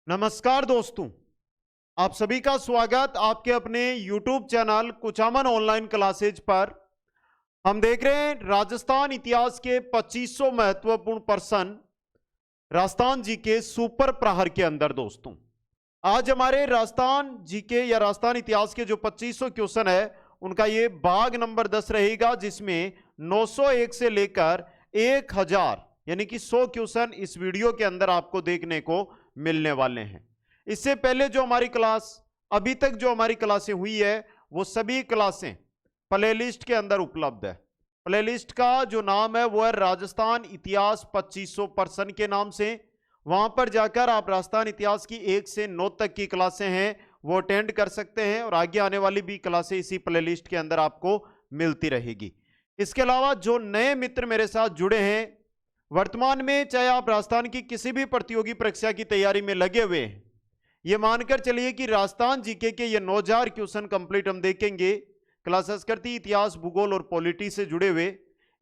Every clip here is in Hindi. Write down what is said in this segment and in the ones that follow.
नमस्कार दोस्तों, आप सभी का स्वागत आपके अपने YouTube channel Kuchaman online classes पर। हम देख रहे हैं राजस्थान इतिहास के 2500 महत्वपूर्ण प्रश्न राजस्थान जी के सुपर प्रहर के अंदर। दोस्तों, आज हमारे राजस्थान जी के या राजस्थान इतिहास के जो 2500 क्वेश्चन है उनका ये भाग नंबर 10 रहेगा, जिसमें 901 से लेकर 1000 यानी कि 100 क्वेश्चन इस वीडियो के अंदर आपको देखने को मिलने वाले हैं। इससे पहले जो हमारी क्लास अभी तक जो हमारी क्लासें हुई है वो सभी क्लासें प्लेलिस्ट के अंदर उपलब्ध है। प्लेलिस्ट का जो नाम है वो है राजस्थान इतिहास 2500 प्रश्न के नाम से। वहां पर जाकर आप राजस्थान इतिहास की 1 से 9 तक की क्लासें हैं वो अटेंड कर सकते हैं और आगे आने वाली भी क्लासें इसी प्लेलिस्ट के अंदर आपको मिलती रहेगी। इसके अलावा जो नए मित्र मेरे साथ जुड़े हैं वर्तमान में, चाहे आप राजस्थान की किसी भी प्रतियोगी परीक्षा की तैयारी में लगे हुए हैं, ये मानकर चलिए कि राजस्थान जीके के ये 9000 क्वेश्चन कंप्लीट हम देखेंगे। क्लास संस्कृति, इतिहास, भूगोल और पॉलिटी से जुड़े हुए,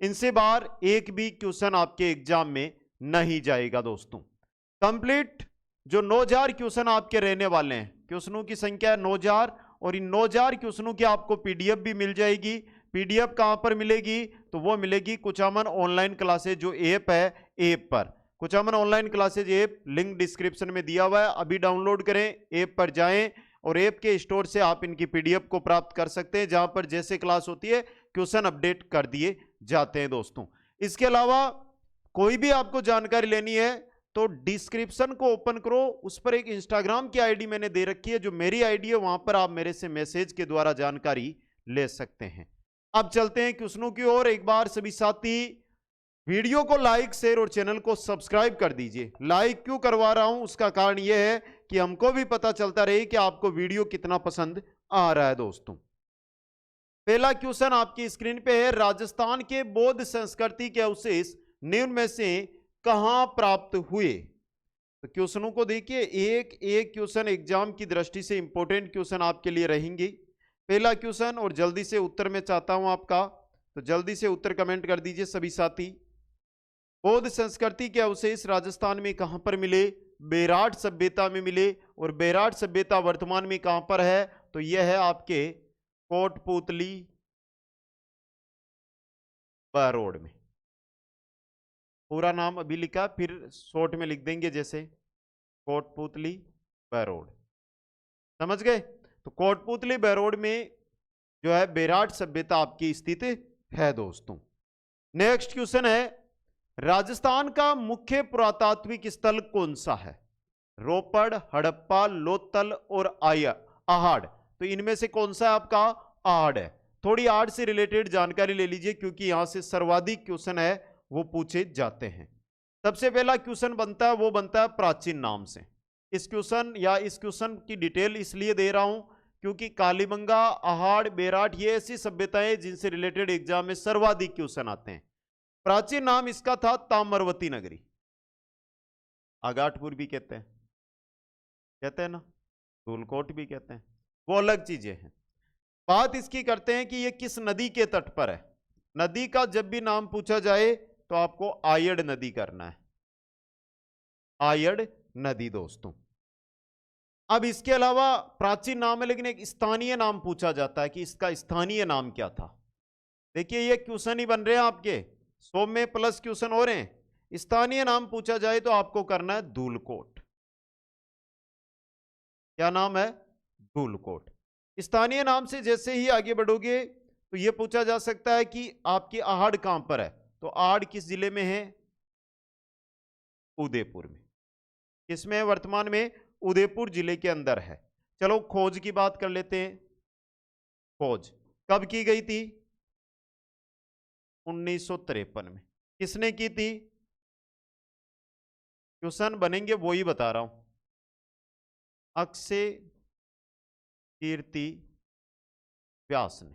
इनसे बाहर एक भी क्वेश्चन आपके एग्जाम में नहीं जाएगा। दोस्तों, कंप्लीट जो 9000 क्वेश्चन आपके रहने वाले हैं, क्वेश्चनों की संख्या है 9000 और इन 9000 क्वेश्चनों की आपको पीडीएफ भी मिल जाएगी। पीडीएफ कहां पर मिलेगी? तो वो मिलेगी कुचामन ऑनलाइन क्लासेज जो ऐप है, ऐप पर। Kuchaman online classes app link description में दिया हुआ है, अभी डाउनलोड करें, ऐप पर जाएं और ऐप के स्टोर से आप इनकी पीडीएफ को प्राप्त कर सकते हैं, जहां पर जैसे क्लास होती है क्वेश्चन अपडेट कर दिए जाते हैं। दोस्तों, इसके अलावा कोई भी आपको जानकारी लेनी है तो डिस्क्रिप्शन को ओपन करो, उस पर एक इंस्टाग्राम की आईडी मैंने दे रखी है जो मेरी आईडी है, वहां पर आप मेरे से मैसेज के द्वारा जानकारी ले सकते हैं। अब चलते हैं क्वेश्चनों की ओर। एक बार सभी साथी वीडियो को लाइक, शेयर और चैनल को सब्सक्राइब कर दीजिए। लाइक क्यों करवा रहा हूं, उसका कारण यह है कि हमको भी पता चलता रहे कि आपको वीडियो कितना पसंद आ रहा है। दोस्तों, पहला क्वेश्चन आपकी स्क्रीन पे है, राजस्थान के बौद्ध संस्कृति के अवशेष निम्न में से कहां प्राप्त हुए? तो क्वेश्चनों को देखिए, एक एक क्वेश्चन एग्जाम की दृष्टि से इंपॉर्टेंट क्वेश्चन आपके लिए रहेंगे। पहला क्वेश्चन और जल्दी से उत्तर मैं चाहता हूं आपका, तो जल्दी से उत्तर कमेंट कर दीजिए सभी साथी। बौद्ध संस्कृति के अवशेष राजस्थान में कहां पर मिले? बेराट सभ्यता में मिले। और बेराट सभ्यता वर्तमान में कहां पर है? तो यह है आपके कोटपुतली बहरोड में। पूरा नाम अभी लिखा, फिर शॉर्ट में लिख देंगे जैसे कोटपुतली बहरोड। समझ गए? तो कोटपुतली बहरोड में जो है बेराट सभ्यता आपकी स्थित है। दोस्तों, नेक्स्ट क्वेश्चन है, राजस्थान का मुख्य पुरातात्विक स्थल कौन सा है? रोपड़, हड़प्पा, लोथल और आहड़। तो इनमें से कौन सा आपका आहड़ है? थोड़ी आहड़ से रिलेटेड जानकारी ले लीजिए क्योंकि यहां से सर्वाधिक क्वेश्चन है वो पूछे जाते हैं। सबसे पहला क्वेश्चन बनता है वो बनता है प्राचीन नाम से। इस क्वेश्चन की डिटेल इसलिए दे रहा हूं क्योंकि कालीबंगा, आहड़, बेराट ये ऐसी सभ्यताएं जिनसे रिलेटेड एग्जाम में सर्वाधिक क्वेश्चन आते हैं। प्राचीन नाम इसका था ताम्रवती नगरी, आगाटपुर भी कहते हैं ना, धूलकोट भी कहते हैं, वो अलग चीजें हैं। बात इसकी करते हैं कि ये किस नदी के तट पर है। नदी का जब भी नाम पूछा जाए तो आपको आयड़ नदी करना है, आयड़ नदी। दोस्तों, अब इसके अलावा प्राचीन नाम है लेकिन एक स्थानीय नाम पूछा जाता है कि इसका स्थानीय नाम क्या था। देखिए, ये क्वेश्चन ही बन रहे हैं आपके 100 में प्लस क्वेश्चन हो रहे हैं। स्थानीय नाम पूछा जाए तो आपको करना है धूलकोट। क्या नाम है? धूलकोट। स्थानीय नाम से जैसे ही आगे बढ़ोगे तो यह पूछा जा सकता है कि आपकी आहड़ कहां पर है। तो आहड़ किस जिले में है? उदयपुर में। किसमें है वर्तमान में? उदयपुर जिले के अंदर है। चलो खोज की बात कर लेते हैं। खोज कब की गई थी? 1953 में। किसने की थी? क्वेश्चन बनेंगे वो ही बता रहा हूं। अक्षय कीर्ति व्यास ने।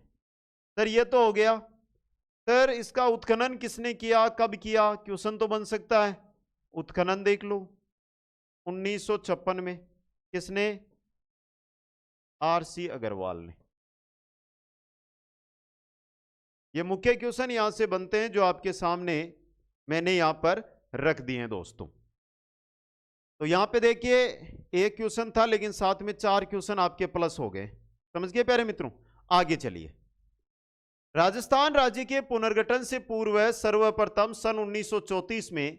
सर ये तो हो गया। सर इसका उत्खनन किसने किया, कब किया? क्वेश्चन तो बन सकता है। उत्खनन देख लो 1956 में। किसने? आर.सी. अग्रवाल ने। ये मुख्य क्वेश्चन यहां से बनते हैं जो आपके सामने मैंने यहां पर रख दिए हैं। दोस्तों, तो यहां पे देखिए एक क्वेश्चन था लेकिन साथ में 4 क्वेश्चन आपके प्लस हो गए। समझ गए प्यारे मित्रों? आगे चलिए। राजस्थान राज्य के पुनर्गठन से पूर्व सर्वप्रथम सन 1934 में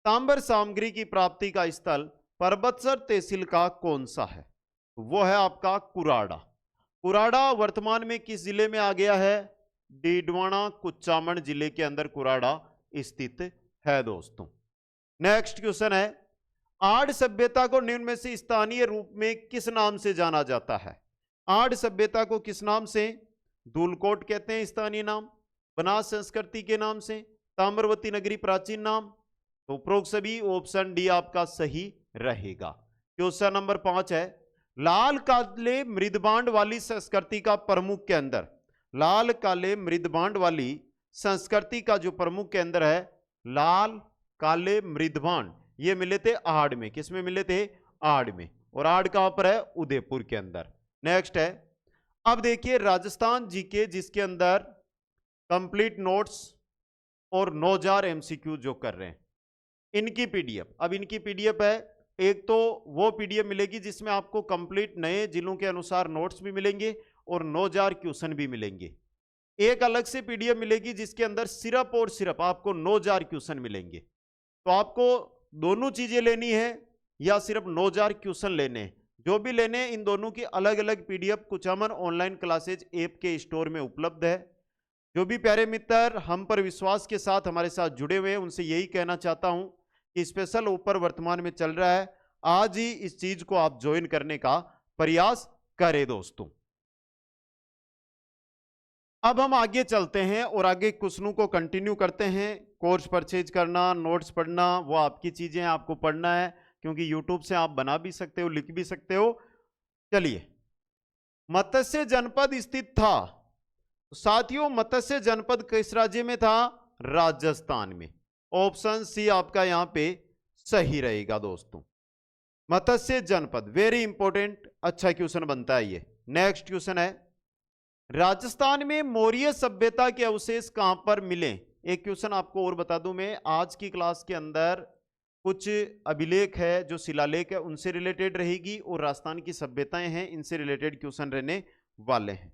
तांबर सामग्री की प्राप्ति का स्थल परबतसर तहसील का कौन सा है? वो है आपका कुराड़ा। कुराड़ा वर्तमान में किस जिले में आ गया है? डीडवाना कुचामन जिले के अंदर कुराड़ा स्थित है दोस्तों। नेक्स्ट क्वेश्चन है, आड़ सभ्यता को निम्न में से स्थानीय रूप में किस नाम से जाना जाता है? आड़ सभ्यता को किस नाम से? धूलकोट कहते हैं स्थानीय नाम, बनास संस्कृति के नाम से, ताम्रवती नगरी प्राचीन नाम। तो उपरोक्त सभी ऑप्शन डी आपका सही रहेगा। क्वेश्चन नंबर 5 है, लाल काले मृदबांड वाली संस्कृति का प्रमुख केंद्र, लाल काले मृदबांड वाली संस्कृति का जो प्रमुख केंद्र है लाल काले मृदबांड, ये मिले थे आड़ में। किस में मिले थे? आड़ में। और आड़ कहां पर है? उदयपुर के अंदर। नेक्स्ट है, अब देखिए राजस्थान जीके जिसके अंदर कंप्लीट नोट्स और 9000 एमसीक्यू जो कर रहे हैं, इनकी पीडीएफ, अब इनकी पीडीएफ है, एक तो वो पीडीएफ मिलेगी जिसमें आपको कंप्लीट नए जिलों के अनुसार नोट्स भी मिलेंगे और 9000 क्वेश्चन भी मिलेंगे। एक अलग से पीडीएफ मिलेगी जिसके अंदर सिर्फ और सिर्फ आपको 9000 क्वेश्चन मिलेंगे। तो आपको दोनों चीजें लेनी है या सिर्फ 9000 क्वेश्चन लेने हैं? जो भी लेने हैं, इन दोनों की अलग अलग PDF Kuchaman online classes app के स्टोर में उपलब्ध है। जो भी प्यारे मित्र हम पर विश्वास के साथ हमारे साथ जुड़े हुए हैं, उनसे यही कहना चाहता हूं कि स्पेशल ऑफर वर्तमान में चल रहा है, आज ही इस चीज को आप ज्वाइन करने का प्रयास करें दोस्तों। अब हम आगे चलते हैं और आगे क्वेश्चनों को कंटिन्यू करते हैं। कोर्स परचेज करना, नोट्स पढ़ना, वो आपकी चीजें, आपको पढ़ना है, क्योंकि यूट्यूब से आप बना भी सकते हो, लिख भी सकते हो। चलिए, मत्स्य जनपद स्थित था, साथियों मत्स्य जनपद किस राज्य में था? राजस्थान में। ऑप्शन सी आपका यहां पे सही रहेगा दोस्तों। मत्स्य जनपद वेरी इंपॉर्टेंट, अच्छा क्वेश्चन बनता है ये। नेक्स्ट क्वेश्चन है, राजस्थान में मौर्य सभ्यता के अवशेष कहां पर मिले? एक क्वेश्चन आपको और बता दूं मैं, आज की क्लास के अंदर कुछ अभिलेख है जो शिलालेख है उनसे रिलेटेड रहेगी और राजस्थान की सभ्यताएं हैं इनसे रिलेटेड क्वेश्चन रहने वाले हैं।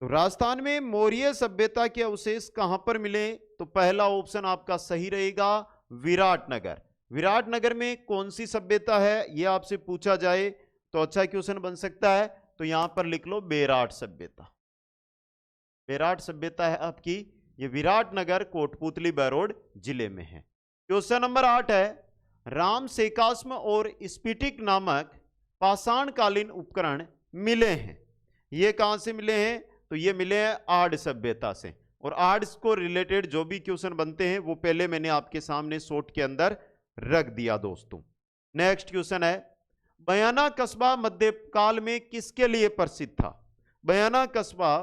तो राजस्थान में मौर्य सभ्यता के अवशेष कहां पर मिले? तो पहला ऑप्शन आपका सही रहेगा, विराटनगर। विराटनगर में कौन सी सभ्यता है ये आपसे पूछा जाए तो अच्छा क्वेश्चन बन सकता है। तो यहां पर लिख लो बेराट सभ्यता। बेराट सभ्यता है आपकी, ये विराटनगर कोटपुतली बरोड जिले में है। क्वेश्चन नंबर 8 है, राम सेकास्म और स्फटिक नामक पाषाणकालीन उपकरण मिले हैं, ये कहां से मिले हैं? तो ये मिले हैं आड़ सभ्यता से। और आड़ को रिलेटेड जो भी क्वेश्चन बनते हैं वो पहले मैंने आपके सामने शॉर्ट के अंदर रख दिया दोस्तों। नेक्स्ट क्वेश्चन है, बयाना कस्बा मध्यकाल में किसके लिए प्रसिद्ध था? बयाना कस्बा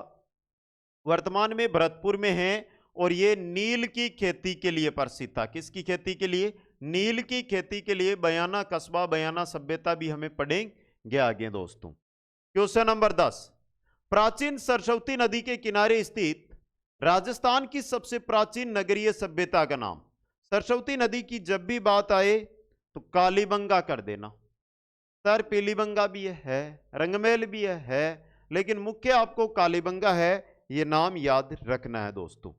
वर्तमान में भरतपुर में है और ये नील की खेती के लिए प्रसिद्ध था। किसकी खेती के लिए? नील की खेती के लिए बयाना कस्बा, बयाना सभ्यता भी हमें पढ़ेंगे आगे दोस्तों। क्वेश्चन नंबर 10, प्राचीन सरस्वती नदी के किनारे स्थित राजस्थान की सबसे प्राचीन नगरीय सभ्यता का नाम? सरस्वती नदी की जब भी बात आए तो कालीबंगा कर देना। सर पीलीबंगा भी है, रंगमेल भी है, लेकिन मुख्य आपको कालीबंगा है, ये नाम याद रखना है दोस्तों।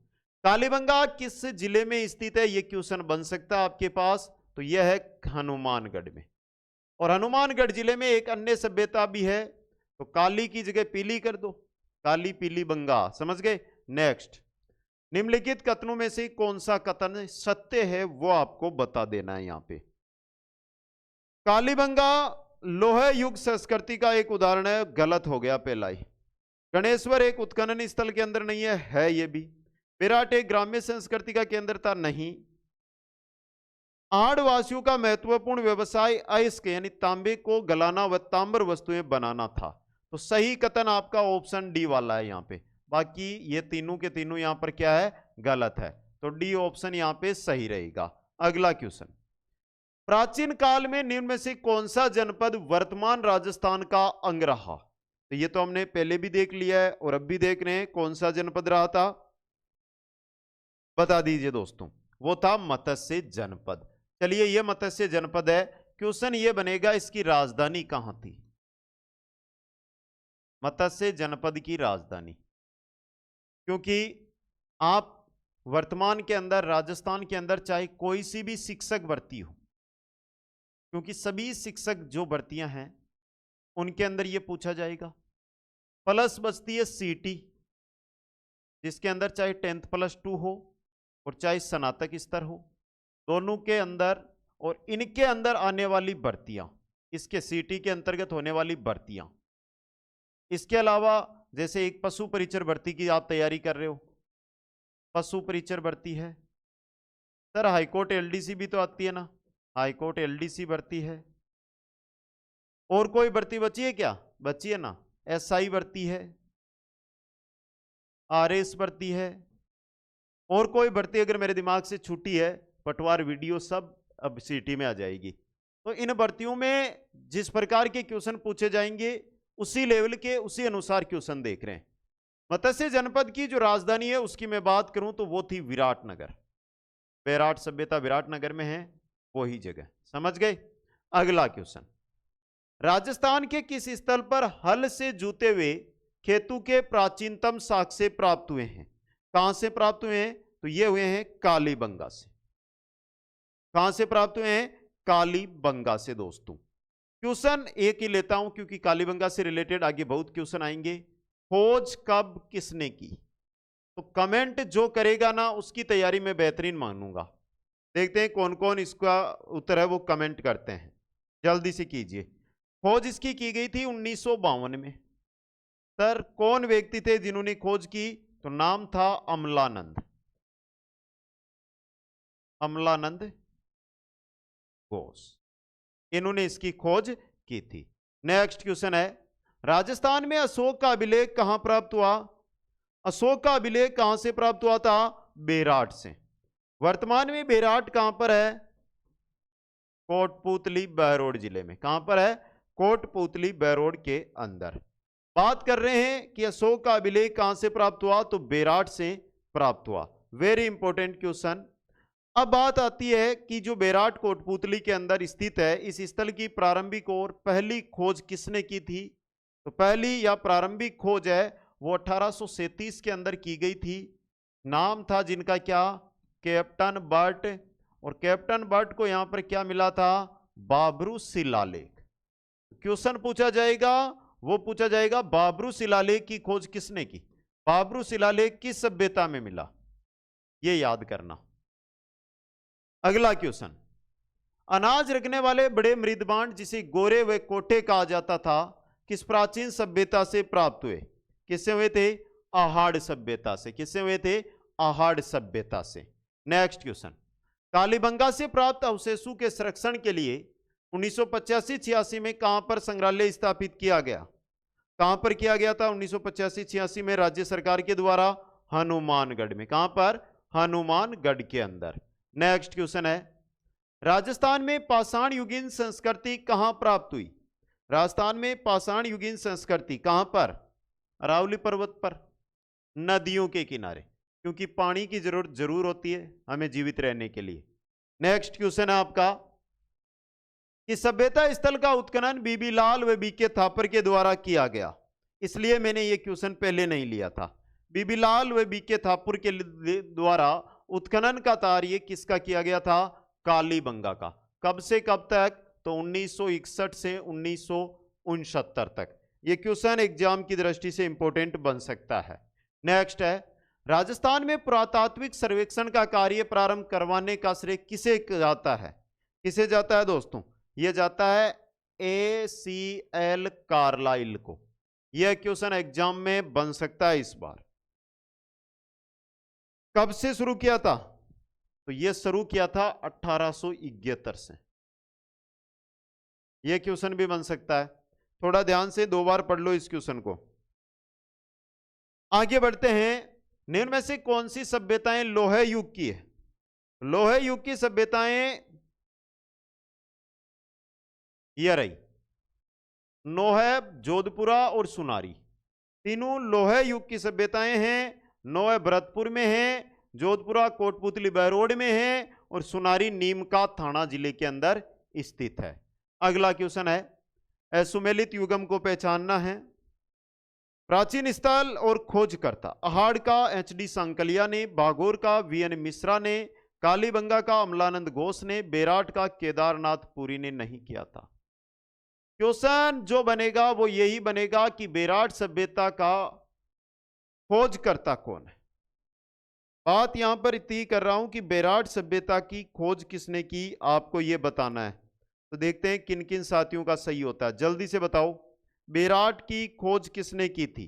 कालीबंगा किस जिले में स्थित है? ये क्वेश्चन बन सकता है आपके पास। तो यह है हनुमानगढ़ में। और हनुमानगढ़ जिले में एक अन्य सभ्यता भी है, तो काली की जगह पीली कर दो, काली पीली बंगा। समझ गए? नेक्स्ट, निम्नलिखित कथनों में से कौन सा कथन सत्य है वो आपको बता देना है। यहां पे कालीबंगा लोह युग संस्कृति का एक उदाहरण है, गलत हो गया पहला ही। गणेश्वर एक उत्खनन स्थल के अंदर नहीं है ये भी। विराट एक ग्राम्य संस्कृति का केंद्र था, नहीं। आड़वासियों का महत्वपूर्ण व्यवसाय अयस्क यानी तांबे को गलाना व ताम्र वस्तुएं बनाना था। तो सही कथन आपका ऑप्शन डी वाला है यहां पे। बाकी ये तीनों के तीनों यहां पर क्या है? गलत है। तो डी ऑप्शन यहां पे सही रहेगा। अगला क्वेश्चन, प्राचीन काल में निम्न में से कौन सा जनपद वर्तमान राजस्थान का अंग रहा? तो ये तो हमने पहले भी देख लिया है और अब भी देख रहे हैं। कौन सा जनपद रहा था? बता दीजिए दोस्तों। वो था मत्स्य जनपद। चलिए, ये मत्स्य जनपद है, क्वेश्चन ये बनेगा इसकी राजधानी कहां थी? मत्स्य जनपद की राजधानी, क्योंकि आप वर्तमान के अंदर राजस्थान के अंदर चाहे कोई सी भी शिक्षक भर्ती हो, क्योंकि सभी शिक्षक जो भर्तियां हैं उनके अंदर ये पूछा जाएगा। प्लस बचती है सीटी, जिसके अंदर चाहे 10th+2 हो और चाहे स्नातक स्तर हो, दोनों के अंदर और इनके अंदर आने वाली भर्तियां, इसके सीटी के अंतर्गत होने वाली भर्तियां। इसके अलावा जैसे एक पशु परिचर भर्ती की आप तैयारी कर रहे हो, पशु परिचर भर्ती है सर, हाईकोर्ट एलडीसी भी तो आती है ना, हाईकोर्ट एलडीसी भर्ती है। और कोई भर्ती बची है क्या? बची है ना, एसआई भर्ती है, आरएस भर्ती है, और कोई भर्ती अगर मेरे दिमाग से छूटी है, पटवार वीडियो सब अब सीटी में आ जाएगी। तो इन भर्तियों में जिस प्रकार के क्वेश्चन पूछे जाएंगे उसी लेवल के उसी अनुसार क्वेश्चन देख रहे हैं। मत्स्य जनपद की जो राजधानी है उसकी मैं बात करूं तो वो थी विराटनगर। बैराट सभ्यता विराटनगर में है, वही जगह, समझ गए। अगला क्वेश्चन, राजस्थान के किस स्थल पर हल से जूते हुए खेतों के प्राचीनतम साक्ष्य प्राप्त हुए हैं? कहां से प्राप्त हुए हैं? तो ये हुए हैं कालीबंगा से। कहां से प्राप्त हुए हैं? कालीबंगा से। दोस्तों क्वेश्चन एक ही लेता हूं क्योंकि कालीबंगा से रिलेटेड आगे बहुत क्वेश्चन आएंगे। खोज कब किसने की? तो कमेंट जो करेगा ना उसकी तैयारी में बेहतरीन मानूंगा। देखते हैं कौन कौन इसका उत्तर है वो कमेंट करते हैं, जल्दी से कीजिए। खोज इसकी की गई थी 1952 में। सर कौन व्यक्ति थे जिन्होंने खोज की? तो नाम था अमलानंद, अमलानंद घोष, इन्होंने इसकी खोज की थी। नेक्स्ट क्वेश्चन है, राजस्थान में अशोक का अभिलेख कहां प्राप्त हुआ? अशोक का अभिलेख कहां से प्राप्त हुआ था? बेराट से। वर्तमान में बेराट कहां पर है? कोटपुतली बहरोड जिले में। कहां पर है? कोटपुतली बहरोड के अंदर। बात कर रहे हैं कि अशोक का अभिलेख कहां से प्राप्त हुआ? तो बेराट से प्राप्त हुआ। Very important question. अब बात आती है कि जो बेराट कोटपुतली के अंदर स्थित है, इस स्थल की प्रारंभिक और पहली खोज किसने की थी? तो पहली या प्रारंभिक खोज है वो 1837 के अंदर की गई थी। नाम था जिनका क्या? Captain Bert. और कैप्टन बर्ट को यहां पर क्या मिला था? बाबरू शिलालेख। क्वेश्चन पूछा जाएगा, वो पूछा जाएगा बाबरू शिलालेख की खोज किसने की? बाबरू शिलालेख किस सभ्यता में मिला, ये याद करना। अगला क्वेश्चन, अनाज रखने वाले बड़े मृदबांड जिसे गोरे व कोठे कहा जाता था, किस प्राचीन सभ्यता से प्राप्त हुए? किससे हुए थे? आहाड़ सभ्यता से। किससे हुए थे? आहाड़ सभ्यता से। नेक्स्ट क्वेश्चन, कालीबंगा से प्राप्त अवशेषों के संरक्षण के लिए 1985-86 में कहां पर संग्रहालय स्थापित किया गया? कहां पर किया गया था 1985-86 में? राज्य सरकार के द्वारा हनुमानगढ़ में। कहां पर? हनुमानगढ़ के अंदर। नेक्स्ट क्वेश्चन है, राजस्थान में पाषाण युगीन संस्कृति कहां प्राप्त हुई? राजस्थान में पाषाण युगीन संस्कृति कहां पर? अरावली पर्वत पर, नदियों के किनारे, क्योंकि पानी की जरूरत जरूर होती है हमें जीवित रहने के लिए। नेक्स्ट क्वेश्चन है आपका कि सभ्यता स्थल का उत्खनन बीबी लाल व बीके थापर के द्वारा किया गया। इसलिए मैंने ये क्वेश्चन पहले नहीं लिया था। बीबी लाल व बीके थापुर के द्वारा उत्खनन का कार्य किसका किया गया था? कालीबंगा का। कब से कब तक? तो 1961 से 1969 तक। ये क्वेश्चन एग्जाम की दृष्टि से इंपॉर्टेंट बन सकता है। नेक्स्ट है, राजस्थान में पुरातात्विक सर्वेक्षण का कार्य प्रारंभ करवाने का श्रेय किसे जाता है? किसे जाता है दोस्तों? यह जाता है ACL कार्लाइल को। यह क्वेश्चन एग्जाम में बन सकता है इस बार। कब से शुरू किया था? तो यह शुरू किया था 1871 से। यह क्वेश्चन भी बन सकता है, थोड़ा ध्यान से 2 बार पढ़ लो इस क्वेश्चन को। आगे बढ़ते हैं, निम्न में से कौन सी सभ्यताएं लोहे युग की है? लोहे युग की सभ्यताएं ये रही, नोहब, जोधपुरा और सुनारी। तीनों लोहे युग की सभ्यताएं हैं। नोहब भरतपुर में है, जोधपुरा कोटपुतली बहरोड में है और सुनारी नीमका थाना जिले के अंदर स्थित है। अगला क्वेश्चन है, असुमेलित युगम को पहचानना है। प्राचीन स्थल और खोजकर्ता, अहाड़ का एच.डी. सांकलिया ने, भागोर का वी.एन. मिश्रा ने, कालीबंगा का अमलानंद घोष ने, बेराट का केदारनाथ पुरी ने नहीं किया था। क्वेश्चन जो बनेगा वो यही बनेगा कि बेराट सभ्यता का खोजकर्ता कौन है। बात यहां पर इतनी कर रहा हूं कि बेराट सभ्यता की खोज किसने की, आपको यह बताना है। तो देखते हैं किन किन साथियों का सही होता है, जल्दी से बताओ। बेराट की खोज किसने की थी?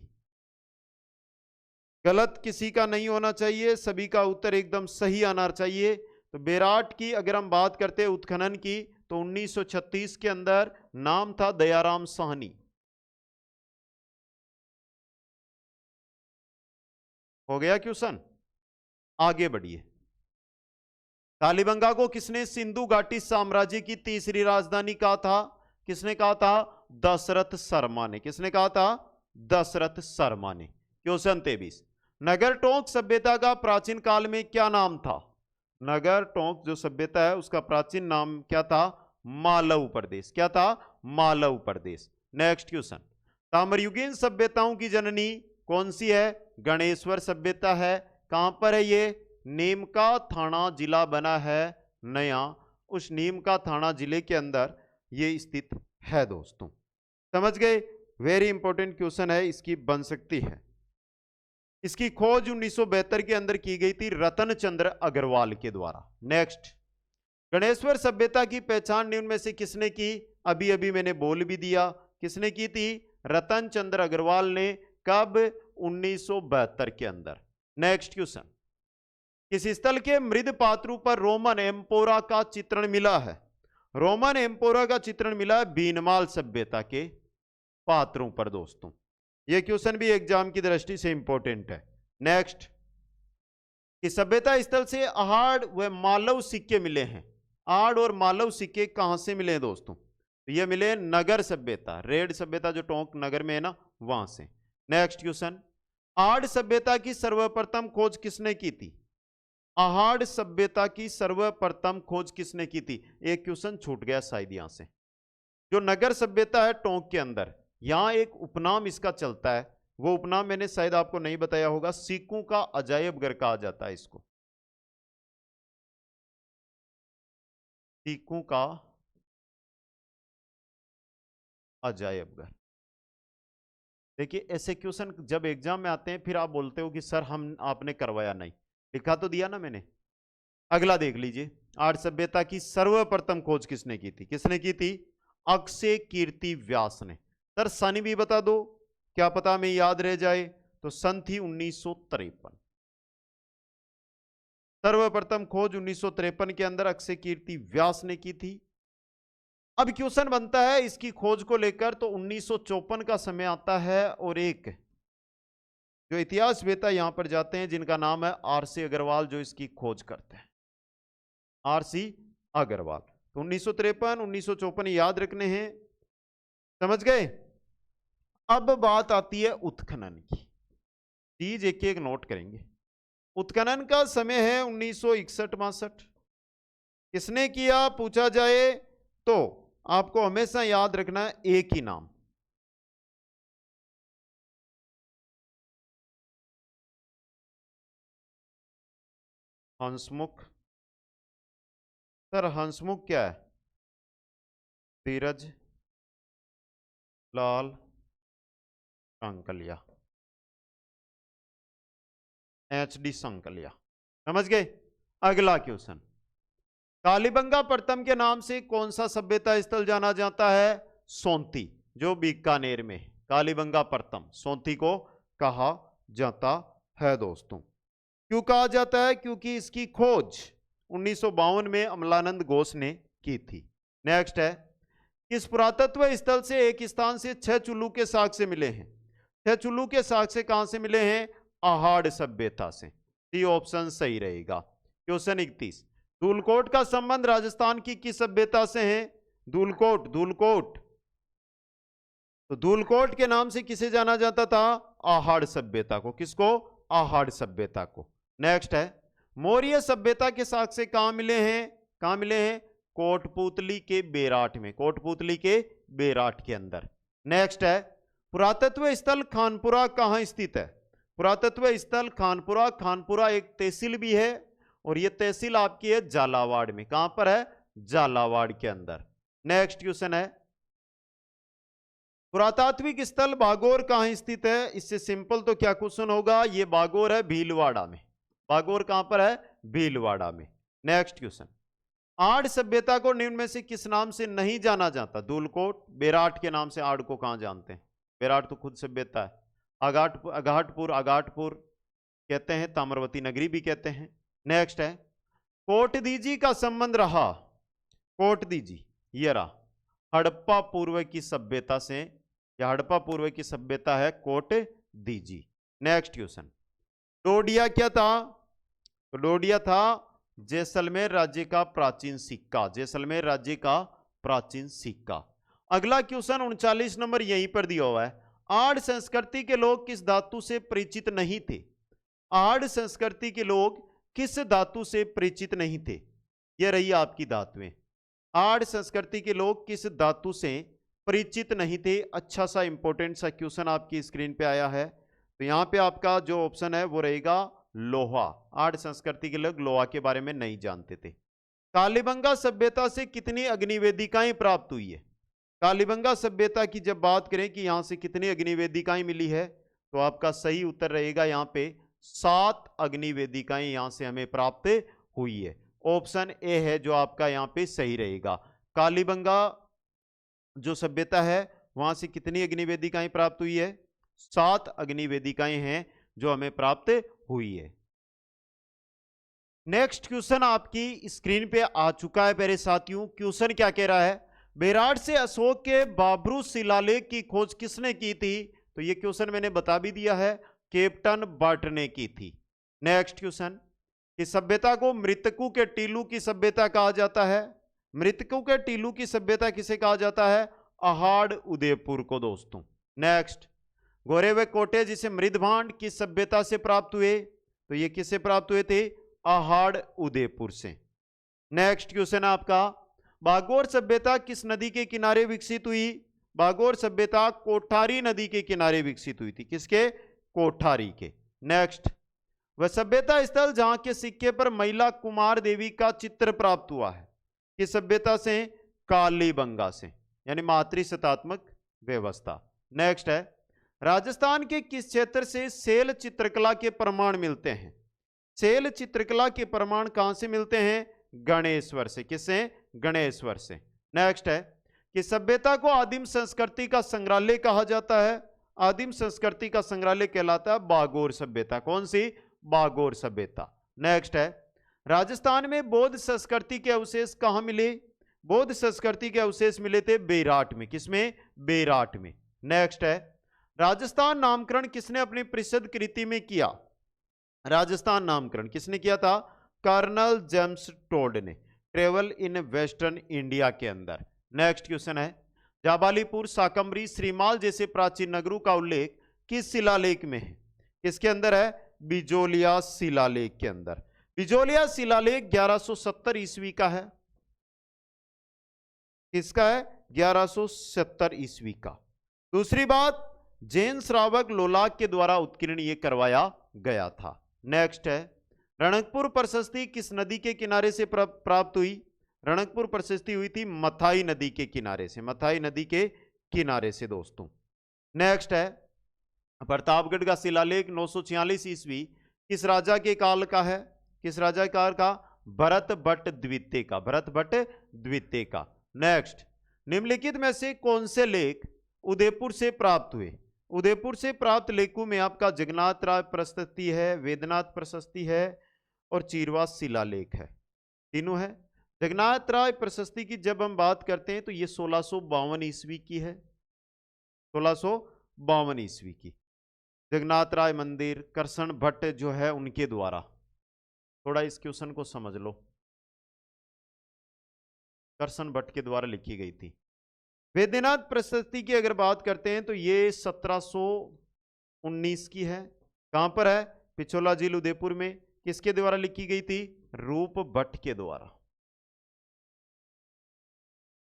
गलत किसी का नहीं होना चाहिए, सभी का उत्तर एकदम सही आना चाहिए। तो बेराट की अगर हम बात करते हैं उत्खनन की, तो 1936 के अंदर नाम था दयाराम साहनी। हो गया क्वेश्चन, आगे बढ़िए। कालीबंगा को किसने सिंधु घाटी साम्राज्य की तीसरी राजधानी कहा था? किसने कहा था? दशरथ शर्मा ने। किसने कहा था? दशरथ शर्मा ने। क्वेश्चन 23, नगर टोंक सभ्यता का प्राचीन काल में क्या नाम था? नगर टोंक जो सभ्यता है उसका प्राचीन नाम क्या था? मालव प्रदेश। क्या था? मालव प्रदेश। नेक्स्ट क्वेश्चन, ताम्रयुगीन सभ्यताओं की जननी कौन सी है? गणेश्वर सभ्यता है। कहां पर है ये? नीमका थाना जिला बना है नया, उस नीमका थाना जिले के अंदर ये स्थित है दोस्तों। समझ गए? वेरी इंपॉर्टेंट क्वेश्चन है, इसकी बन सकती है। इसकी खोज 1972 के अंदर की गई थी रतन चंद्र अग्रवाल के द्वारा। नेक्स्ट, गणेश्वर सभ्यता की पहचान निम्न में से किसने की? अभी अभी मैंने बोल भी दिया, किसने की थी? रतन चंद्र अग्रवाल ने। कब? 1972 के अंदर। नेक्स्ट क्वेश्चन, किस स्थल के मृद पात्रों पर रोमन एम्पोरा का चित्रण मिला है? रोमन एम्पोरा का चित्रण मिला है बीनमाल सभ्यता के पात्रों पर दोस्तों। यह क्वेश्चन भी एग्जाम की दृष्टि से इंपॉर्टेंट है। नेक्स्ट, कि सभ्यता स्थल से अहाड़ व मालव सिक्के मिले हैं। आड़ और मालव सिक्के कहां से मिले हैं दोस्तों? तो ये मिले नगर सभ्यता, रेड सभ्यता जो टोंक नगर में है ना, वहां से। नेक्स्ट क्वेश्चन, आड़ सभ्यता की सर्वप्रथम खोज किसने की थी? अहाड़ सभ्यता की सर्वप्रथम खोज किसने की थी? एक क्वेश्चन छूट गया शायद यहां से। जो नगर सभ्यता है टोंक के अंदर, यहां एक उपनाम इसका चलता है, वो उपनाम मैंने शायद आपको नहीं बताया होगा, सीकू का अजायब घर कहा जाता है इसको। सीकू का अजायब घर। देखिए ऐसे क्वेश्चन जब एग्जाम में आते हैं फिर आप बोलते हो कि सर हम आपने करवाया नहीं, लिखा तो दिया ना मैंने। अगला देख लीजिए, आर्य सभ्यता की सर्वप्रथम खोज किसने की थी? किसने की थी? अक्षय कीर्ति व्यास ने। सर सन भी बता दो, क्या पता में याद रह जाए। तो सन थी 1953। सर्वप्रथम खोज 1953 के अंदर अक्षय कीर्ति व्यास ने की थी। अब क्वेश्चन बनता है इसकी खोज को लेकर, तो 1954 का समय आता है और एक जो इतिहास वेता यहां पर जाते हैं जिनका नाम है आर.सी. अग्रवाल, जो इसकी खोज करते हैं। आर.सी. अग्रवाल। तो 1953 1954 याद रखने हैं, समझ गए? अब बात आती है उत्खनन की, चीज एक एक नोट करेंगे। उत्खनन का समय है 1961-62। किसने किया पूछा जाए तो आपको हमेशा याद रखना है एक ही नाम, हंसमुख। सर हंसमुख क्या है? धीरज लाल सांकलिया, एच.डी. सांकलिया। समझ गए? अगला क्वेश्चन, कालीबंगा प्रथम के नाम से कौन सा सभ्यता स्थल जाना जाता है? सोंती, जो बीकानेर में। कालीबंगा प्रथम सोंती को कहा जाता है दोस्तों। क्यों कहा जाता है? क्योंकि इसकी खोज 1952 में अमलानंद घोष ने की थी। नेक्स्ट है, किस पुरातत्व स्थल से एक स्थान से 6 चुल्लू के साक्ष्य मिले हैं? 6 चुल्लू के साक्ष्य कहां से मिले हैं? अहाड़ सभ्यता से। सी ऑप्शन सही रहेगा। क्वेश्चन 31, धूलकोट का संबंध राजस्थान की किस सभ्यता से है? धूलकोट, धूलकोट। तो धूलकोट के नाम से किसे जाना जाता था? अहाड़ सभ्यता को। किसको? अहाड़ सभ्यता को। नेक्स्ट है, मौर्य सभ्यता के साक्ष्य कहां मिले हैं? कहां मिले हैं? कोटपुतली के बेराट में, कोटपुतली के बेराट के अंदर। नेक्स्ट है, पुरातत्व स्थल खानपुरा कहां स्थित है? पुरातत्व स्थल खानपुरा, खानपुरा एक तहसील भी है और यह तहसील आपकी है झालावाड़ में। कहां पर है? झालावाड़ के अंदर। नेक्स्ट क्वेश्चन है, पुरातात्विक स्थल बागोर कहां स्थित है? इससे सिंपल तो क्या क्वेश्चन होगा, ये बागोर है भीलवाड़ा में। बागोर कहां पर है? भीलवाड़ा में। नेक्स्ट क्वेश्चन, आड़ सभ्यता को निम्न में से किस नाम से नहीं जाना जाता? धूलकोट, बेराट के नाम से आड़ को कहां जानते हैं? बेराट तो खुद सभ्यता है। अघाटपुर, अघाटपुर कहते हैं, ताम्रवती नगरी भी कहते हैं। नेक्स्ट है, कोटदीजी का संबंध रहा, कोटदीजी ये रहा हड़प्पा पूर्व की सभ्यता से, या हड़प्पा पूर्व की सभ्यता है कोटदीजी। नेक्स्ट क्वेश्चन, डोडिया क्या था? तो डोडिया था जैसलमेर राज्य का प्राचीन सिक्का, जैसलमेर राज्य का प्राचीन सिक्का। अगला क्वेश्चन 39 नंबर यहीं पर दिया हुआ है, आड़ संस्कृति के लोग किस धातु से परिचित नहीं थे? आड़ संस्कृति के लोग किस धातु से परिचित नहीं थे? यह रही आपकी धातुएं। आड़ संस्कृति के लोग किस धातु से परिचित नहीं थे? अच्छा सा इंपॉर्टेंट सा क्वेश्चन आपकी स्क्रीन पे आया है। तो यहां पे आपका जो ऑप्शन है वो रहेगा लोहा। आड़ संस्कृति के लोग लोहा के बारे में नहीं जानते थे। कालीबंगा सभ्यता से कितनी अग्निवेदिकाएं प्राप्त हुई है? कालीबंगा सभ्यता की जब बात करें कि यहां से कितनी अग्निवेदिकाएं मिली है, तो आपका सही उत्तर रहेगा यहां पे 7 अग्निवेदिकाएं यहां से हमें प्राप्त हुई है। ऑप्शन ए है जो आपका यहां पे सही रहेगा। कालीबंगा जो सभ्यता है वहां से कितनी अग्निवेदिकाएं प्राप्त हुई है? 7 अग्निवेदिकाएं हैं जो हमें प्राप्त हुई है। नेक्स्ट क्वेश्चन आपकी स्क्रीन पे आ चुका है मेरे साथियों। क्वेश्चन क्या कह रहा है, बेराट से अशोक के बाबरू शिलालेख की खोज किसने की थी? तो ये क्वेश्चन मैंने बता भी दिया है, कैप्टन बट ने की थी। नेक्स्ट क्वेश्चन, कि सभ्यता को मृतकों के टीलू की सभ्यता कहा जाता है? मृतकों के टीलू की सभ्यता किसे कहा जाता है? अहाड़ उदयपुर को दोस्तों। नेक्स्ट, गोरे व कोटे जिसे मृदभांड किस सभ्यता से प्राप्त हुए? तो ये किससे प्राप्त हुए थे? अहाड़ उदयपुर से। नेक्स्ट क्वेश्चन आपका, बागोर सभ्यता किस नदी के किनारे विकसित हुई? बागोर सभ्यता कोठारी नदी के किनारे विकसित हुई थी। किसके? कोठारी के। नेक्स्ट, वह सभ्यता स्थल जहां के सिक्के पर महिला कुमार देवी का चित्र प्राप्त हुआ है किस सभ्यता से? कालीबंगा से, यानी मातृशतात्मक व्यवस्था। नेक्स्ट है, राजस्थान के किस क्षेत्र से सेल चित्रकला के प्रमाण मिलते हैं? सेल चित्रकला के प्रमाण कहां से मिलते हैं? गणेश्वर से। किससे? गणेश्वर से। नेक्स्ट है, कि सभ्यता को आदिम संस्कृति का संग्रहालय कहा जाता है? आदिम संस्कृति का संग्रहालय कहलाता है बागोर सभ्यता। कौन सी? बागोर सभ्यता। नेक्स्ट है, राजस्थान में बौद्ध संस्कृति के अवशेष कहां मिले? बौद्ध संस्कृति के अवशेष मिले थे बेराट में। किसमें? बेराट में। नेक्स्ट है, राजस्थान नामकरण किसने अपनी प्रसिद्ध कृति में किया? राजस्थान नामकरण किसने किया था? कर्नल जेम्स टोड ने, ट्रेवल इन वेस्टर्न इंडिया के अंदर। नेक्स्ट क्वेश्चन है, जाबालीपुर, साकम्बरी, श्रीमाल जैसे प्राचीन नगरों का उल्लेख किस शिलालेख में है? किसके अंदर है? बिजोलिया शिलालेख के अंदर। बिजोलिया शिलालेख 1170 ईस्वी का है। किसका है? 1170 ईस्वी का। दूसरी बात, जैन श्रावक लोलाक के द्वारा उत्कीर्ण ये करवाया गया था। नेक्स्ट है, रणकपुर प्रशस्ति किस नदी के किनारे से प्राप्त हुई? रणकपुर प्रशस्ति हुई थी मथाई नदी के किनारे से, मथाई नदी के किनारे से दोस्तों। नेक्स्ट है, प्रतापगढ़ का शिलालेख 946 ईस्वी किस राजा के काल का है? किस राजा के काल का? भरत भट्ट द्वितीय का, भरत भट्ट द्वितीय का। नेक्स्ट, निम्नलिखित में से कौन से लेख उदयपुर से प्राप्त हुए? उदयपुर से प्राप्त लेखों में आपका जगन्नाथ राय प्रशस्ति है, वेदनाथ प्रशस्ति है और चीरवास शिलालेख है। तीनों है। जगन्नाथ राय प्रशस्ति की जब हम बात करते हैं तो ये 1652 ईस्वी की है, 1652 ईस्वी की। जगन्नाथ राय मंदिर करसन भट्ट जो है उनके द्वारा। थोड़ा इस क्वेश्चन को समझ लो, करसन भट्ट के द्वारा लिखी गई थी। वेद्यनाथ प्रशस्ति की अगर बात करते हैं तो ये 1719 की है। कहां पर है? पिछोला झील उदयपुर में। किसके द्वारा लिखी गई थी? रूप भट्ट के द्वारा।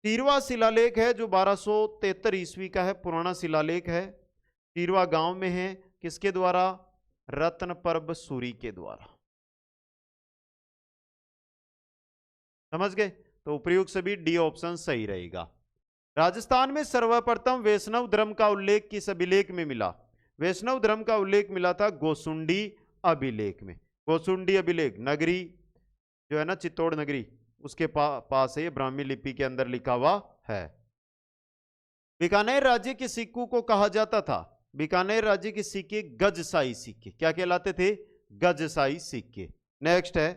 टीरवा शिलालेख है जो 1273 ईस्वी का है, पुराना शिलालेख है। टीरवा गांव में है, किसके द्वारा? रत्न पर्व सूरी के द्वारा। समझ गए? तो उपयुक्त सभी डी ऑप्शन सही रहेगा। राजस्थान में सर्वप्रथम वैष्णव धर्म का उल्लेख किस अभिलेख में मिला? वैष्णव धर्म का उल्लेख मिला था गोसुंडी अभिलेख में। गोसुंडी अभिलेख नगरी जो है ना, चित्तौड़ नगरी, उसके पास है, ब्राह्मी लिपि के अंदर लिखा हुआ है। बीकानेर राज्य के सिक्कों को कहा जाता था? बीकानेर राज्य के सिक्के गजसाई सिक्के। क्या कहलाते थे? गजसाई सिक्के। नेक्स्ट है,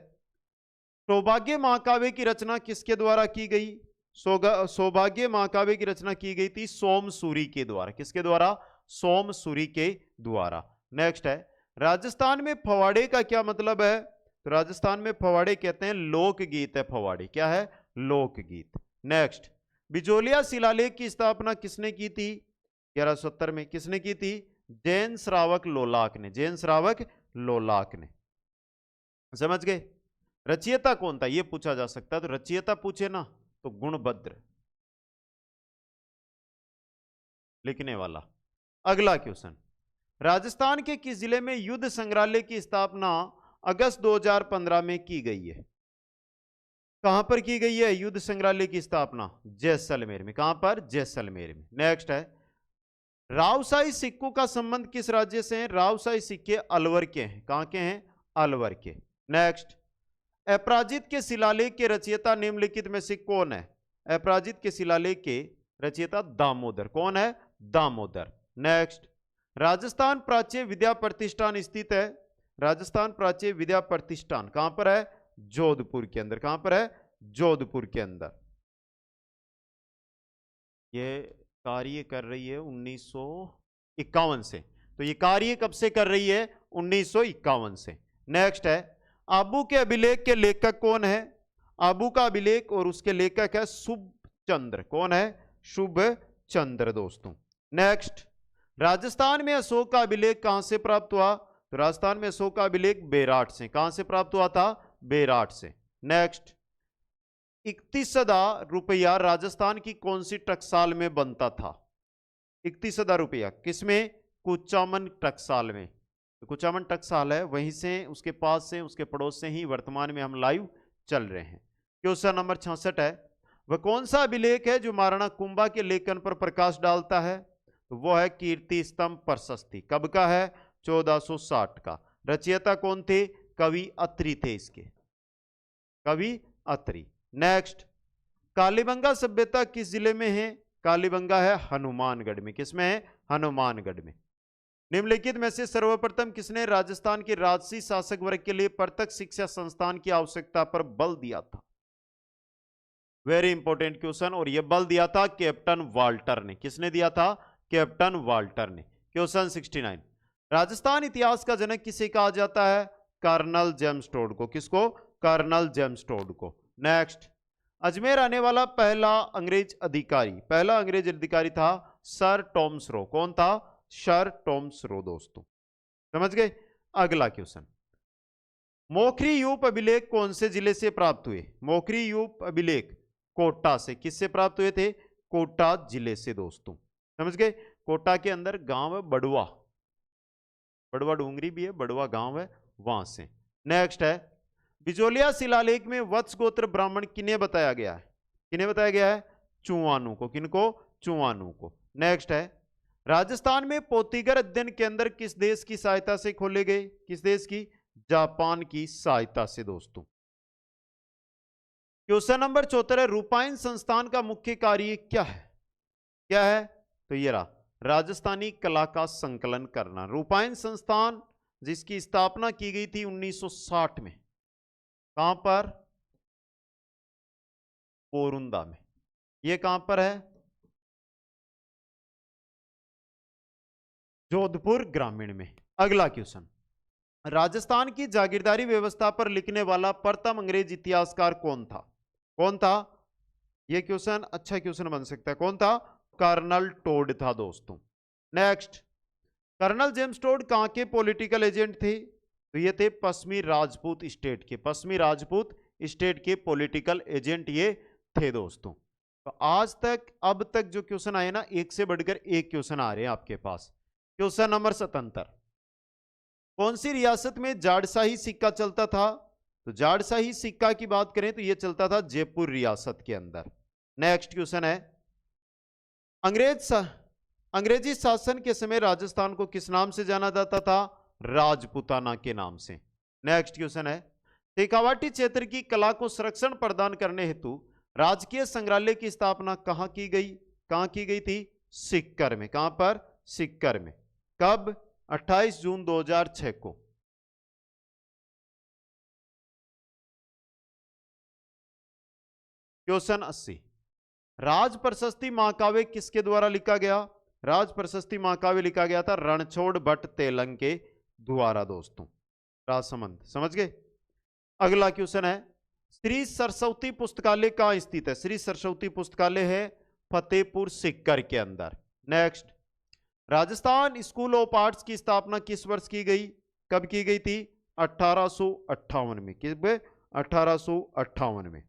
सौभाग्य महाकाव्य की रचना किसके द्वारा की गई? सौभाग्य महाकाव्य की रचना की गई थी सोमसूरी के द्वारा। किसके द्वारा? सोमसूरी के द्वारा। नेक्स्ट है, राजस्थान में फवाड़े का क्या मतलब है? तो राजस्थान में फवाड़े कहते हैं लोकगीत है। फवाड़े क्या है? लोकगीत। नेक्स्ट, बिजोलिया शिलालेख की स्थापना किसने की थी? 1170 में। किसने की थी? जैन श्रावक लोलाक ने। जैन श्रावक लोलाक ने। समझ गए? रचयिता कौन था ये पूछा जा सकता है, तो रचयिता पूछे ना तो गुणभद्र लिखने वाला। अगला क्वेश्चन, राजस्थान के किस जिले में युद्ध संग्रहालय की स्थापना अगस्त 2015 में की गई है? कहां पर की गई है युद्ध संग्रहालय की स्थापना? जैसलमेर में। कहां पर? जैसलमेर में। नेक्स्ट है, रावसाई सिक्कों का संबंध किस राज्य से है? रावसाई सिक्के अलवर के हैं। कहां के हैं? अलवर के। नेक्स्ट, अपराजित के शिलालेख के रचयिता निम्नलिखित में से कौन है? अपराजित के शिलालेख के रचयिता दामोदर। कौन है? दामोदर। नेक्स्ट, राजस्थान प्राच्य विद्या प्रतिष्ठान स्थित है? राजस्थान प्राच्य विद्या प्रतिष्ठान कहां पर है? जोधपुर के अंदर। कहां पर है? जोधपुर के अंदर। ये कार्य कर रही है 1951 से। तो ये कार्य कब से कर रही है? 1951 से। नेक्स्ट है, आबू के अभिलेख के लेखक कौन है? आबू का अभिलेख और उसके लेखक है शुभ चंद्र। कौन है? शुभ चंद्र दोस्तों। नेक्स्ट, राजस्थान में अशोक का अभिलेख कहां से प्राप्त हुआ? तो राजस्थान में अशोक का अभिलेख बेराट से। कहां से प्राप्त हुआ था? बेराट से। नेक्स्ट, 31,000 रुपया राजस्थान की कौन सी टकसाल में बनता था? 31,000 रुपया किसमें? कुचामन टकसाल में। तो कुचामन टकसाल है, वहीं से, उसके पास से, उसके पड़ोस से ही वर्तमान में हम लाइव चल रहे हैं। क्वेश्चन नंबर 66 है, वह कौन सा अभिलेख है जो महाराणा कुंभा के लेखन पर प्रकाश डालता है? तो वो है कीर्ति स्तंभ प्रशस्ति। कब का है? 1460 का। रचयिता कौन थे? कवि अत्रि थे इसके। कवि अत्रि। नेक्स्ट, कालीबंगा सभ्यता किस जिले में है? कालीबंगा है हनुमानगढ़ में। किसमें है? हनुमानगढ़ में। निम्नलिखित में से सर्वप्रथम किसने राजस्थान के राजसी शासक वर्ग के लिए प्रत्यक्ष शिक्षा संस्थान की आवश्यकता पर बल दिया था? Very important question. और यह बल दिया था कैप्टन वाल्टर ने। किसने दिया था? कैप्टन वाल्टर ने। क्वेश्चन 69, राजस्थान इतिहास का जनक किसे कहा जाता है? कर्नल जेम्स टोड को। किसको? कर्नल जेम्स टोड को। नेक्स्ट, अजमेर आने वाला पहला अंग्रेज अधिकारी था सर टॉमस रो। कौन था? सर टॉमस रो दोस्तों। समझ गए? अगला क्वेश्चन, मोखरी यूप अभिलेख कौन से जिले से प्राप्त हुए? मोखरी यूप अभिलेख कोटा से। किससे प्राप्त हुए थे? कोटा जिले से दोस्तों। समझ गए? कोटा के अंदर गांव है बड़ुआ, बड़ुआ डूंगरी भी है, बड़ुआ गांव है, वहां से। नेक्स्ट है, बिजोलिया शिलालेख में वत्स गोत्र ब्राह्मण किन्हें बताया गया है? किन्हें बताया गया है? चुवानू को। किनको? चुवानू को। नेक्स्ट है, राजस्थान में पोतीगर अध्ययन केंद्र किस देश की सहायता से खोले गए? किस देश की? जापान की सहायता से दोस्तों। क्वेश्चन नंबर 74 है, रूपायन संस्थान का मुख्य कार्य क्या है? क्या है? तो ये रहा, राजस्थानी कला का संकलन करना। रूपायन संस्थान जिसकी स्थापना की गई थी 1960 में। कहां पर? पोरुंदा में। ये कहां पर है? जोधपुर ग्रामीण में। अगला क्वेश्चन, राजस्थान की जागीरदारी व्यवस्था पर लिखने वाला प्रथम अंग्रेज इतिहासकार कौन था? कौन था? यह क्वेश्चन अच्छा क्वेश्चन बन सकता है। कौन था? कर्नल टोड था दोस्तों। नेक्स्ट, कर्नल जेम्स टोड कहां के पॉलिटिकल एजेंट थे? तो ये थे पश्चिमी राजपूत स्टेट के। पश्चिमी राजपूत स्टेट के पॉलिटिकल एजेंट ये थे दोस्तों। तो आज तक अब तक जो क्वेश्चन आए ना, एक से बढ़कर एक क्वेश्चन आ रहे हैं आपके पास। क्वेश्चन नंबर 77, कौन सी रियासत में जाड़शाही सिक्का चलता था? तो जाड़शाही सिक्का की बात करें तो यह चलता था जयपुर रियासत के अंदर। नेक्स्ट क्वेश्चन है, अंग्रेजी शासन के समय राजस्थान को किस नाम से जाना जाता था? राजपूताना के नाम से। नेक्स्ट क्वेश्चन है, शेखावाटी क्षेत्र की कला को संरक्षण प्रदान करने हेतु राजकीय संग्रहालय की स्थापना कहां की गई? कहां की गई थी? सीकर में। कहां पर? सीकर में। कब? 28 जून 2006 को। क्वेश्चन 80, राज प्रशस्ति महाकाव्य किसके द्वारा लिखा गया? राज प्रशस्ति महाकाव्य लिखा गया था रणछोड़ भट्ट तेलंग के द्वारा दोस्तों। राजसमंद, समझ गए? अगला क्वेश्चन है, श्री सरस्वती पुस्तकालय कहां स्थित है? श्री सरस्वती पुस्तकालय है फतेहपुर सीकर के अंदर। Next, Rajasthan school of arts की स्थापना किस वर्ष की गई? कब की गई थी? 1858 में। किस में? 1858 में।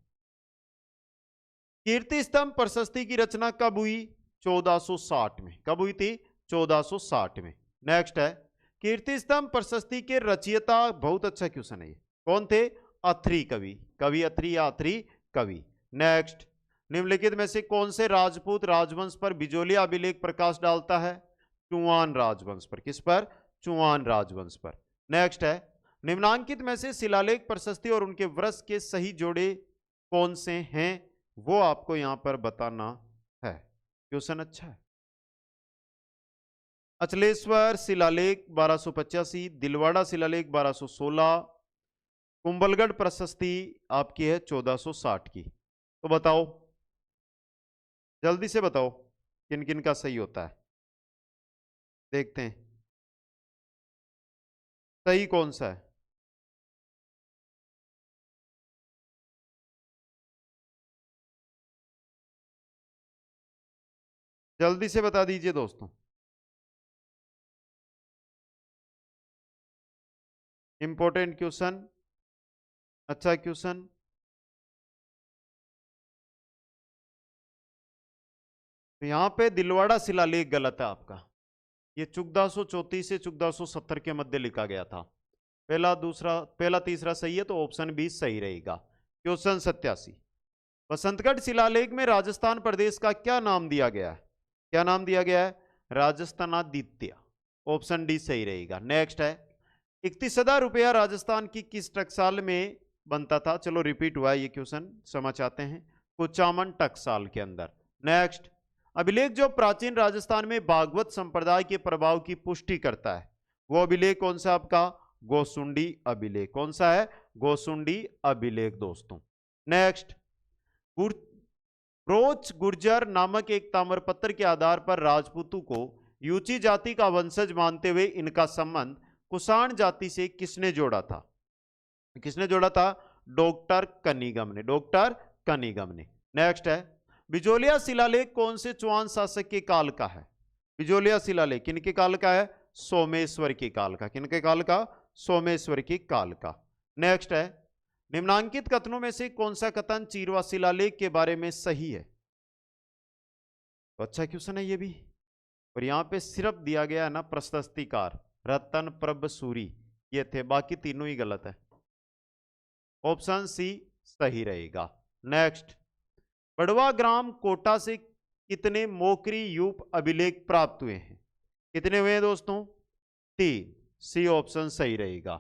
कीर्ति स्तंभ प्रशस्ति की रचना कब हुई? 1460 में। कब हुई थी? 1460 में। नेक्स्ट है, कीर्ति स्तंभ प्रशस्ति के रचयिता, बहुत अच्छा क्वेश्चन है ये, कौन थे? अथरी कवि। कवि अथरी या अथरी कवि। नेक्स्ट, निम्नलिखित में से कौन से राजपूत राजवंश पर बिजोलिया अभिलेख प्रकाश डालता है? चुआन राजवंश पर। किस पर? चुआन राजवंश पर। नेक्स्ट है, निम्नांकित में से शिलालेख प्रशस्ति और उनके वर्ष के सही जोड़े कौन से हैं? वो आपको यहां पर बताना है। क्वेश्चन अच्छा है। अचलेश्वर शिलालेख 1285, दिलवाड़ा शिलालेख 1216, कुंभलगढ़ प्रशस्ति आपकी है 1460 की। तो बताओ, जल्दी से बताओ किन किन का सही होता है। देखते हैं सही कौन सा है। जल्दी से बता दीजिए दोस्तों। इंपॉर्टेंट क्वेश्चन, अच्छा क्वेश्चन। तो यहां पे दिलवाड़ा शिलालेख गलत है आपका। ये 1434 से 1470 के मध्य लिखा गया था। पहला तीसरा सही है, तो ऑप्शन बी सही रहेगा। क्वेश्चन 87, बसंतगढ़ शिलालेख में राजस्थान प्रदेश का क्या नाम दिया गया है? क्या नाम दिया गया है? राजस्थानादित्य। ऑप्शन डी सही रहेगा। नेक्स्ट है, 31,000 रुपया राजस्थान की किस टकसाल में बनता था? चलो रिपीट हुआ है ये क्वेश्चन, समझ आते हैं। कुचामन टकसाल के अंदर। नेक्स्ट, अभिलेख जो प्राचीन राजस्थान में भागवत संप्रदाय के प्रभाव की पुष्टि करता है, वो अभिलेख कौन सा आपका? गोसुंडी अभिलेख। कौन सा है? गोसुंडी अभिलेख दोस्तों। नेक्स्ट, ब्रोच गुर्जर नामक एक ताम्रपत्र के आधार पर राजपूतों को यूची जाति का वंशज मानते हुए इनका संबंध कुषाण जाति से किसने जोड़ा था? किसने जोड़ा था? डॉक्टर कनिगम ने। डॉक्टर कनिगम ने। नेक्स्ट है, बिजोलिया शिलालेख कौन से चौहान शासक के काल का है? बिजोलिया शिलालेख किनके काल का है? सोमेश्वर के काल का। किनके काल का? सोमेश्वर के काल का। नेक्स्ट है, निम्नांकित कथनों में से कौन सा कथन चीरवा शिलालेख के बारे में सही है? तो अच्छा क्वेश्चन है ये भी। और यहां पे सिर्फ दिया गया है ना प्रशस्तिकार रतन प्रभ सूरी, ये थे, बाकी तीनों ही गलत है। ऑप्शन सी सही रहेगा। नेक्स्ट, बड़वा ग्राम कोटा से कितने मोकरी यूप अभिलेख प्राप्त हुए हैं? कितने हुए हैं दोस्तों? 3। सी ऑप्शन सही रहेगा।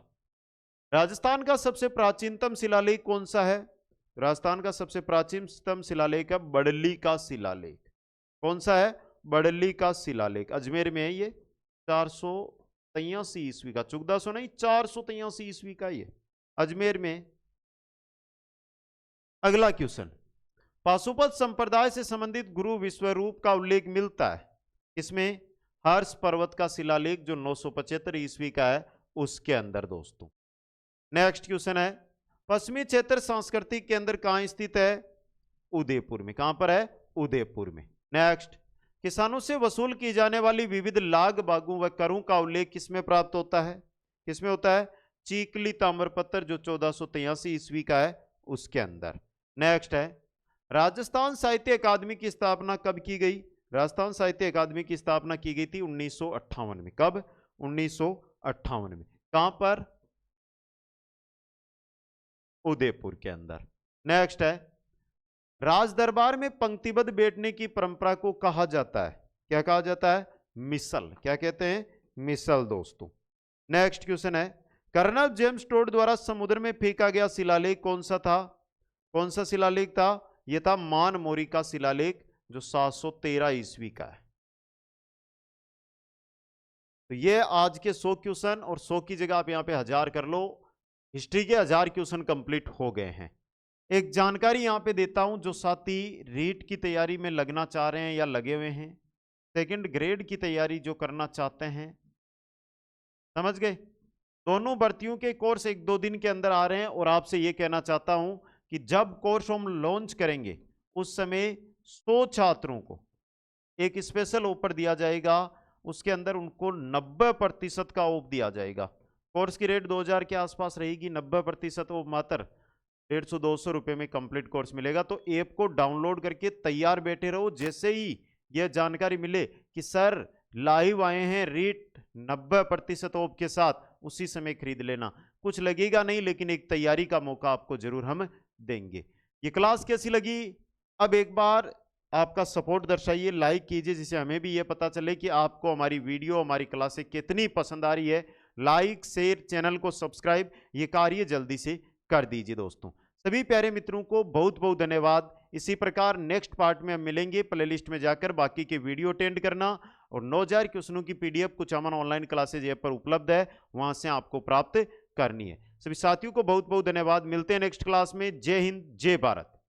राजस्थान का सबसे प्राचीनतम शिलालेख कौन सा है? राजस्थान का सबसे प्राचीनतम शिलालेख है बड़ली का शिलालेख। कौन सा है? बड़ली का शिलालेख। अजमेर में है ये, 483 ईस्वी का। 1400 नहीं, 483 ईस्वी का ये अजमेर में। अगला क्वेश्चन, पाशुपत संप्रदाय से संबंधित गुरु विश्वरूप का उल्लेख मिलता है इसमें? हर्ष पर्वत का शिलालेख जो 975 ईस्वी का है उसके अंदर दोस्तों। नेक्स्ट क्वेश्चन है, पश्चिमी क्षेत्र सांस्कृतिक केंद्र कहां स्थित है? उदयपुर में। कहां पर है? उदयपुर में। नेक्स्ट, किसानों से वसूल की जाने वाली विविध लाग बागों व करों का उल्लेख किसमें प्राप्त होता है? किसमें होता है? चीकली ताम्रपत्र जो 1483 ईस्वी का है उसके अंदर। नेक्स्ट है, राजस्थान साहित्य अकादमी की स्थापना कब की गई? राजस्थान साहित्य अकादमी की स्थापना की गई थी 1958 में। कब? 1958 में। कहां पर? उदयपुर के अंदर। नेक्स्ट है, राज दरबार में पंक्तिबद्ध बैठने की परंपरा को कहा जाता है, क्या कहा जाता है? मिसल। क्या कहते हैं? मिसल दोस्तों। नेक्स्ट क्वेश्चन है, कर्नल जेम्स टोड द्वारा समुद्र में फेंका गया शिलालेख कौन सा था? कौन सा शिलालेख था? यह था मानमोरी का शिलालेख, जो 713 ईस्वी का है। तो ये आज के 100 क्वेश्चन, और 100 की जगह आप यहां पे 1000 कर लो। हिस्ट्री के 1000 क्वेश्चन कंप्लीट हो गए हैं। एक जानकारी यहां पे देता हूं, जो साथी रीट की तैयारी में लगना चाह रहे हैं या लगे हुए हैं, सेकंड ग्रेड की तैयारी जो करना चाहते हैं, समझ गए? दोनों भर्तियों के कोर्स 1-2 दिन के अंदर आ रहे हैं, और आपसे यह कहना चाहता हूं कि जब कोर्स हम लॉन्च करेंगे उस समय 100 छात्रों को एक स्पेशल ऑफर दिया जाएगा। उसके अंदर उनको 90% का ऑफ दिया जाएगा। कोर्स की रेट 2000 के आसपास रहेगी, 90% ऑफ मात्र 150-200 रुपए में कंप्लीट कोर्स मिलेगा। तो ऐप को डाउनलोड करके तैयार बैठे रहो। जैसे ही यह जानकारी मिले कि सर लाइव आए हैं रीट 90% ऑफ के साथ, उसी समय खरीद लेना। कुछ लगेगा नहीं, लेकिन एक तैयारी का मौका आपको जरूर हम देंगे। ये क्लास कैसी लगी? अब एक बार आपका सपोर्ट दर्शाइए, लाइक कीजिए, जिससे हमें भी ये पता चले कि आपको हमारी वीडियो, हमारी क्लासें कितनी पसंद आ रही है। लाइक, शेयर, चैनल को सब्सक्राइब, ये कार्य जल्दी से कर दीजिए दोस्तों। सभी प्यारे मित्रों को बहुत बहुत धन्यवाद। इसी प्रकार नेक्स्ट पार्ट में हम मिलेंगे। प्लेलिस्ट में जाकर बाकी के वीडियो अटेंड करना, और 9000 क्वेश्चनों की PDF Kuchaman online classes app पर उपलब्ध है, वहां से आपको प्राप्त करनी है। सभी साथियों को बहुत बहुत धन्यवाद। मिलते हैं नेक्स्ट क्लास में। जय हिंद, जय भारत।